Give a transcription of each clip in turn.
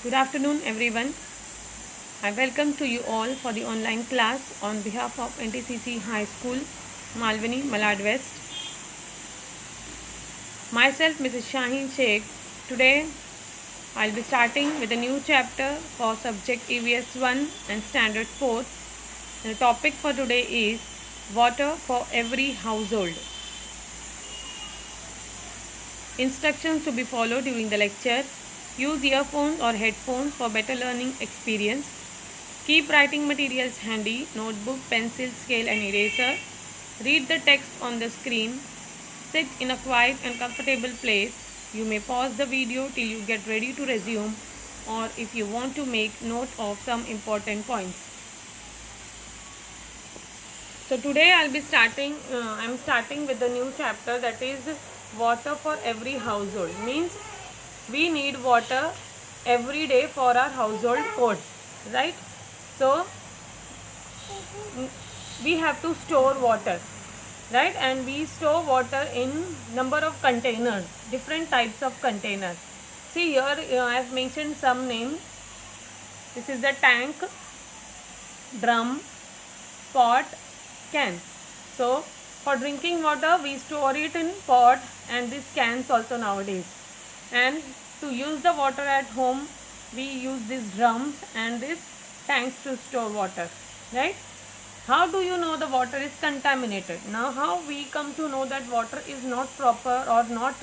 Good afternoon, everyone. I welcome to you all for the online class on behalf of NTCC High School, Malvani, Malad West. Myself, Mrs. Shaheen Sheikh. Today, I'll be starting with a new chapter for subject EVS 1 and Standard 4. The topic for today is water for every household. Instructions to be followed during the lecture. Use earphones or headphones for better learning experience. Keep writing materials handy, notebook, pencil, scale and eraser. Read the text on the screen. Sit in a quiet and comfortable place. You may pause the video till you get ready to resume, or if you want to make note of some important points. So today I'm starting with the new chapter, that is water for every household. Means we need water every day for our household codes, right? So we have to store water, right? And we store water in number of containers, different types of containers. See here, I have mentioned some names. This is the tank, drum, pot, can. So for drinking water we store it in pot and these cans also nowadays. And to use the water at home we use these drums and these tanks to store water, right? How do you know the water is contaminated? Now how we come to know that water is not proper or not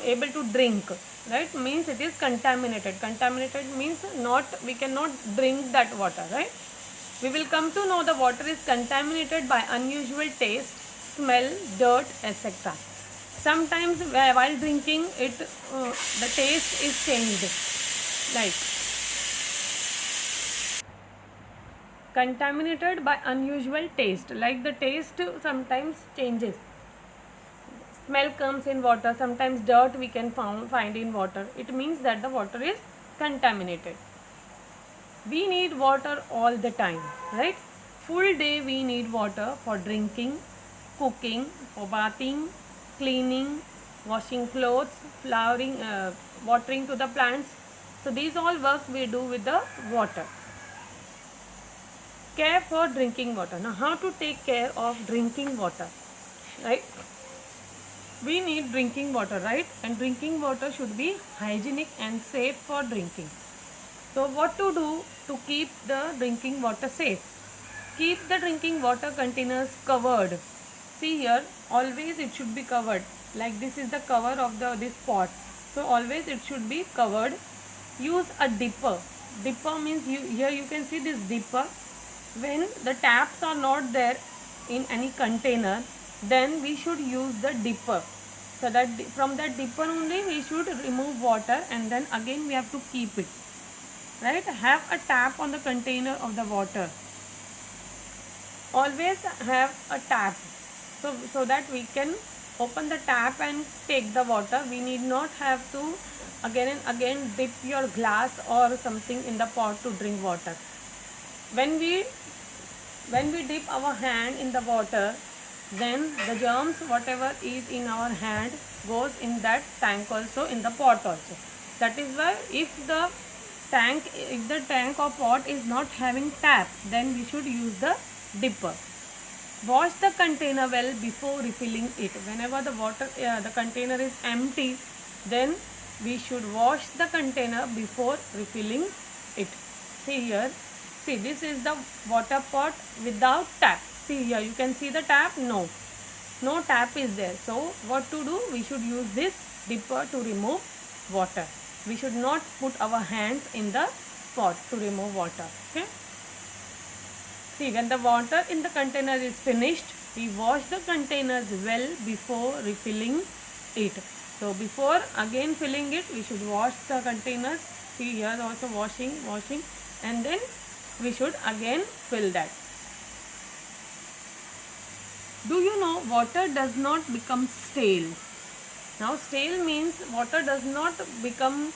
able to drink, right? Means it is contaminated. Contaminated means we cannot drink that water, right? We will come to know the water is contaminated by unusual taste, smell, dirt, etc. Sometimes while drinking it, the taste is changed. Like contaminated by unusual taste, like the taste sometimes changes. Smell comes in water, sometimes dirt we can find in water. It means that the water is contaminated. We need water all the time, right? Full day we need water for drinking, cooking, for bathing, cleaning, washing clothes, flowering, watering to the plants. So these all work we do with the water. Care for drinking water. Now how to take care of drinking water, right? We need drinking water, right? And drinking water should be hygienic and safe for drinking. So what to do to keep the drinking water safe? Keep the drinking water containers covered. See here, always it should be covered. Like this is the cover of this pot. So always it should be covered. Use a dipper. Dipper means here you can see this dipper. When the taps are not there in any container, then we should use the dipper. So that from that dipper only we should remove water and then again we have to keep it. Right? Have a tap on the container of the water. Always have a tap so that we can open the tap and take the water. We need not have to again and again dip your glass or something in the pot to drink water. When we dip our hand in the water, then the germs whatever is in our hand goes in that tank also, in the pot also. That is why if the tank or pot is not having tap, then we should use the dipper. Wash the container well before refilling it. Whenever the container is empty, then we should wash the container before refilling it. See here, see this is the water pot without tap. See here, you can see the tap. No tap is there. So what to do? We should use this dipper to remove water. We should not put our hands in the pot to remove water. Okay. See, when the water in the container is finished, we wash the containers well before refilling it. So before again filling it, we should wash the containers. See here also washing, and then we should again fill that. Do you know water does not become stale? Now stale means water does not become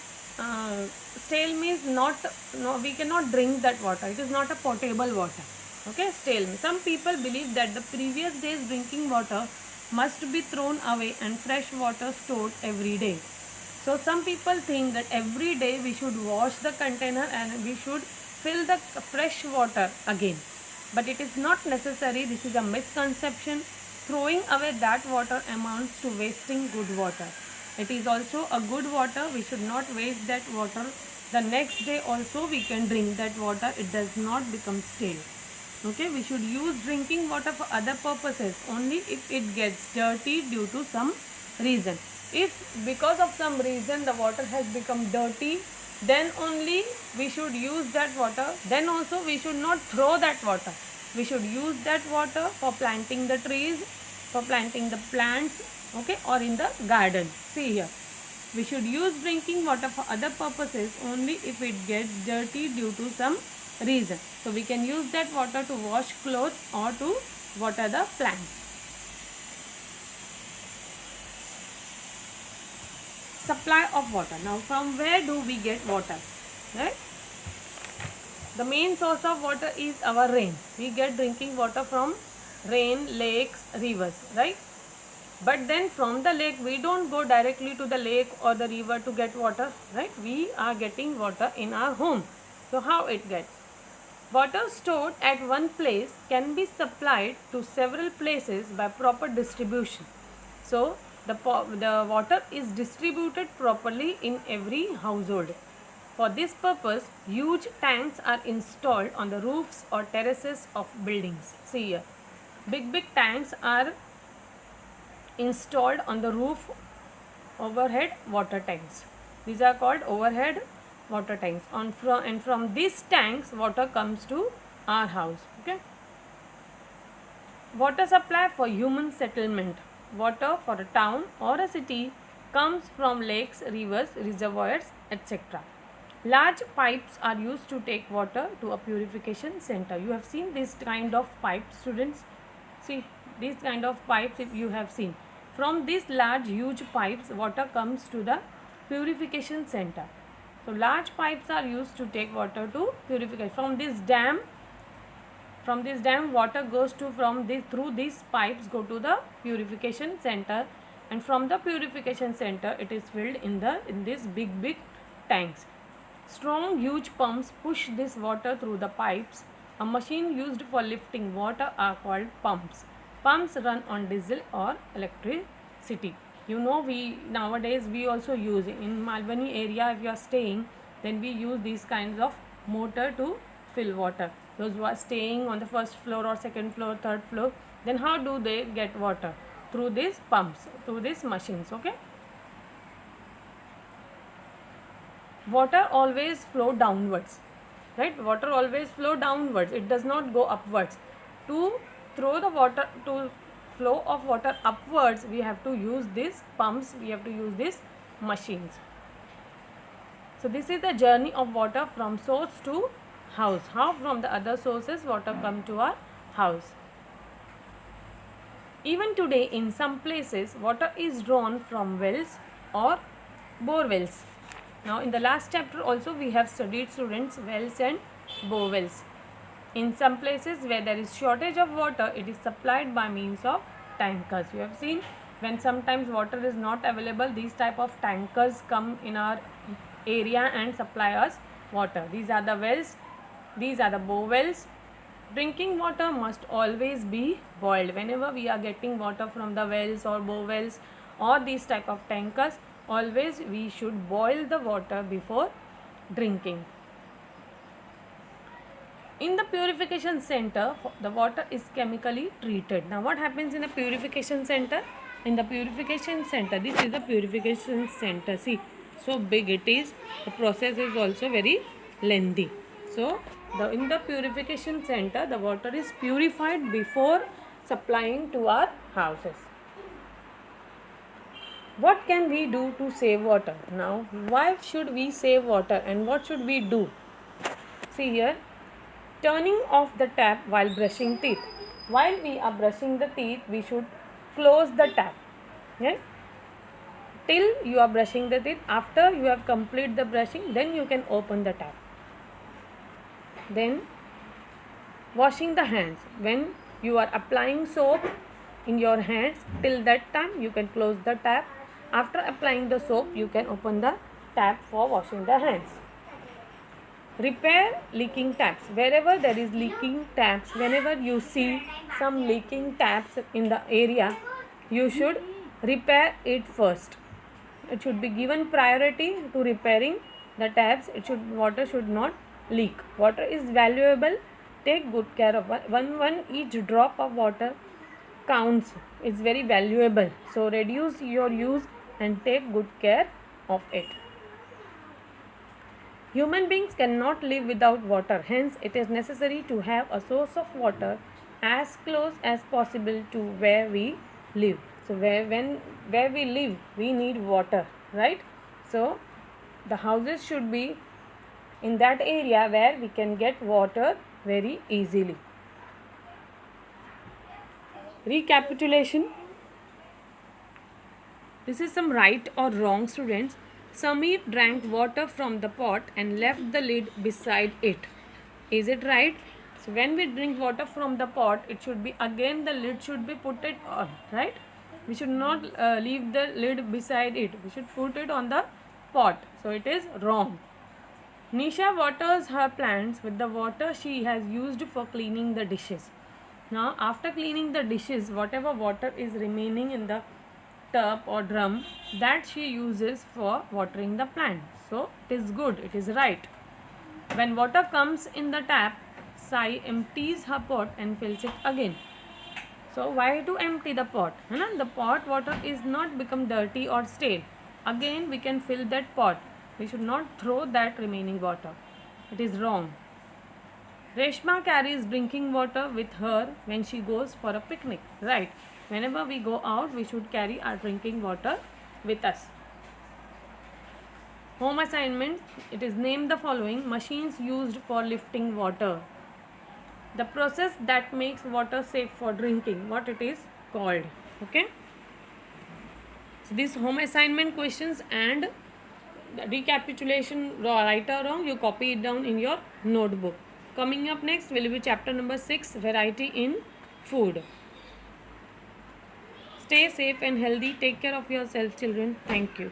stale means we cannot drink that water. It is not a potable water. Okay, stale. Some people believe that the previous day's drinking water must be thrown away and fresh water stored every day. So some people think that every day we should wash the container and we should fill the fresh water again, but it is not necessary. This is a misconception. Throwing away that water amounts to wasting good water. It is also a good water. We should not waste that water. The next day also we can drink that water. It does not become stale. Okay, we should use drinking water for other purposes only if it gets dirty due to some reason. If because of some reason the water has become dirty, then only we should use that water. Then also we should not throw that water. We should use that water for planting the trees, for planting the plants, okay, or in the garden. See here, we should use drinking water for other purposes only if it gets dirty due to some reason. So we can use that water to wash clothes or to water the plants. Supply of water. Now from where do we get water? Right? The main source of water is our rain. We get drinking water from rain, lakes, rivers, right? But then from the lake we don't go directly to the lake or the river to get water, right? We are getting water in our home. So how it gets? Water stored at one place can be supplied to several places by proper distribution. So the water is distributed properly in every household. For this purpose, huge tanks are installed on the roofs or terraces of buildings. See here, big tanks are installed on the roof, overhead water tanks. These are called overhead water tanks. And from these tanks, water comes to our house. Okay. Water supply for human settlement. Water for a town or a city comes from lakes, rivers, reservoirs, etc. Large pipes are used to take water to a purification center. You have seen this kind of pipes, students. See, this kind of pipes if you have seen. From these large huge pipes, water comes to the purification center. So large pipes are used to take water to purification. From this dam water goes to through these pipes go to the purification center, and from the purification center it is filled in these big tanks. Strong huge pumps push this water through the pipes. A machine used for lifting water are called pumps. Pumps run on diesel or electricity. You know, we nowadays we also use in Malbani area, if you are staying, then we use these kinds of motor to fill water. Those who are staying on the first floor or second floor, third floor, then how do they get water? Through these pumps, through these machines. Okay. Water always flow downwards, right? Water always flow downwards. It does not go upwards. To throw the water, to flow of water upwards, we have to use these pumps. We have to use these machines. So this is the journey of water from source to house. How from the other sources water come to our house. Even today in some places water is drawn from wells or bore wells. Now in the last chapter also we have studied, students, wells and bore wells. In some places where there is shortage of water, it is supplied by means of tankers. You have seen when sometimes water is not available, these type of tankers come in our area and supply us water. These are the wells, these are the bore wells. Drinking water must always be boiled. Whenever we are getting water from the wells or bore wells or these type of tankers, always we should boil the water before drinking. In the purification center, the water is chemically treated. Now what happens in the purification center? In the purification center, this is the purification center. See, so big it is. The process is also very lengthy. So in the purification center, the water is purified before supplying to our houses. What can we do to save water? Now, why should we save water and what should we do? See here, turning off the tap while brushing teeth. While we are brushing the teeth, we should close the tap. Right? Till you are brushing the teeth. After you have completed the brushing, then you can open the tap. Then, washing the hands. When you are applying soap in your hands, till that time you can close the tap. After applying the soap, you can open the tap for washing the hands. Repair leaking taps. Wherever there is leaking taps, whenever you see some leaking taps in the area, you should repair it first. It should be given priority to repairing the taps. Water should not leak. Water is valuable. Take good care of one each drop of water counts. It's very valuable. So reduce your use and take good care of it. Human beings cannot live without water. Hence, it is necessary to have a source of water as close as possible to where we live. So, where we live, we need water, right? So, the houses should be in that area where we can get water very easily. Recapitulation. This is some right or wrong, students. Samir drank water from the pot and left the lid beside it. Is it right? So when we drink water from the pot, it should be again the lid should be put it on, right? We should not leave the lid beside it. We should put it on the pot. So it is wrong. Nisha waters her plants with the water she has used for cleaning the dishes. Now after cleaning the dishes, whatever water is remaining in the tub or drum, that she uses for watering the plant. So it is good, it is right. When water comes in the tap, Sai empties her pot and fills it again. So why to empty the pot? The pot water is not become dirty or stale. Again we can fill that pot. We should not throw that remaining water. It is wrong. Reshma carries drinking water with her when she goes for a picnic. Right. Whenever we go out, we should carry our drinking water with us. Home assignment. It is named the following: machines used for lifting water. The process that makes water safe for drinking. What it is called? Okay. So these home assignment questions and the recapitulation, right or wrong, you copy it down in your notebook. Coming up next will be chapter number 6, variety in food. Stay safe and healthy. Take care of yourself, children. Thank you.